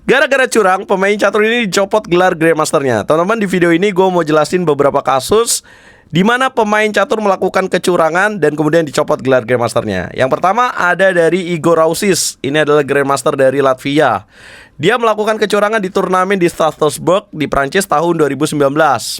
Gara-gara curang, pemain catur ini dicopot gelar Grandmasternya. Teman-teman, di video ini gue mau jelasin beberapa kasus di mana pemain catur melakukan kecurangan dan kemudian dicopot gelar Grandmasternya. Yang pertama ada dari Igor Rausis. Ini adalah Grandmaster dari Latvia. Dia melakukan kecurangan di turnamen di Strasbourg di Prancis tahun 2019.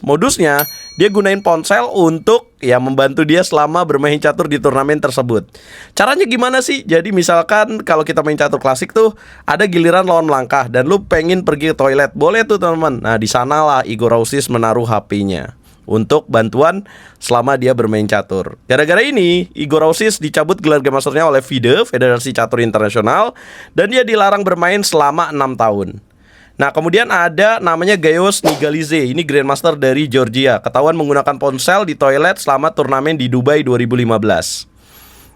Modusnya, dia gunain ponsel untuk membantu dia selama bermain catur di turnamen tersebut. Caranya gimana sih? Jadi misalkan kalau kita main catur klasik tuh ada giliran lawan melangkah dan lu pengen pergi ke toilet, boleh tuh teman-teman. Nah, di sanalah Igor Rausis menaruh HP-nya untuk bantuan selama dia bermain catur. Gara-gara ini, Igor Rausis dicabut gelar Grandmasternya oleh FIDE, Federasi Catur Internasional, dan dia dilarang bermain selama 6 tahun. Nah, kemudian ada namanya Gaios Nigalize. Ini Grandmaster dari Georgia. Ketahuan menggunakan ponsel di toilet selama turnamen di Dubai 2015.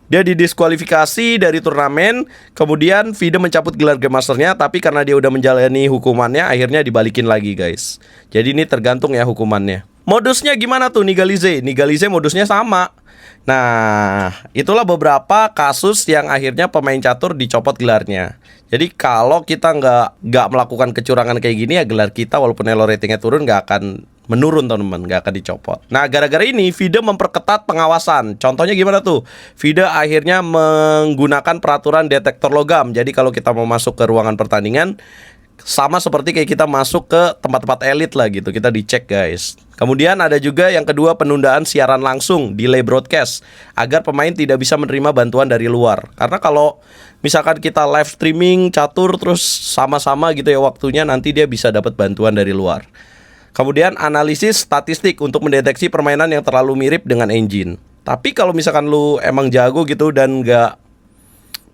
Dia didiskualifikasi dari turnamen. Kemudian FIDE mencabut gelar Grandmasternya, tapi karena dia udah menjalani hukumannya, akhirnya dibalikin lagi, guys. Jadi ini tergantung ya hukumannya. Modusnya gimana tuh Nigalize? Nigalize modusnya sama. Nah, itulah beberapa kasus yang akhirnya pemain catur dicopot gelarnya. Jadi kalau kita nggak melakukan kecurangan kayak gini, ya gelar kita walaupun elo ratingnya turun nggak akan menurun, teman-teman, nggak akan dicopot. Nah, gara-gara ini FIDE memperketat pengawasan. Contohnya gimana tuh? FIDE akhirnya menggunakan peraturan detektor logam. Jadi kalau kita mau masuk ke ruangan pertandingan, sama seperti kayak kita masuk ke tempat-tempat elit lah gitu. Kita dicek, guys. Kemudian ada juga yang kedua, penundaan siaran langsung, delay broadcast, agar pemain tidak bisa menerima bantuan dari luar. Karena kalau misalkan kita live streaming catur terus sama-sama gitu ya waktunya, nanti dia bisa dapat bantuan dari luar. Kemudian analisis statistik untuk mendeteksi permainan yang terlalu mirip dengan engine. Tapi kalau misalkan lu emang jago gitu dan nggak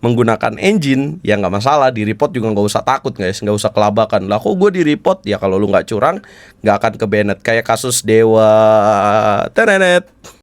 menggunakan engine, ya nggak masalah, di report juga nggak usah takut, guys, nggak usah kelabakan. Lah kok gue di report? Ya kalau lu nggak curang nggak akan ke banned. Kayak kasus Dewa Tenenet.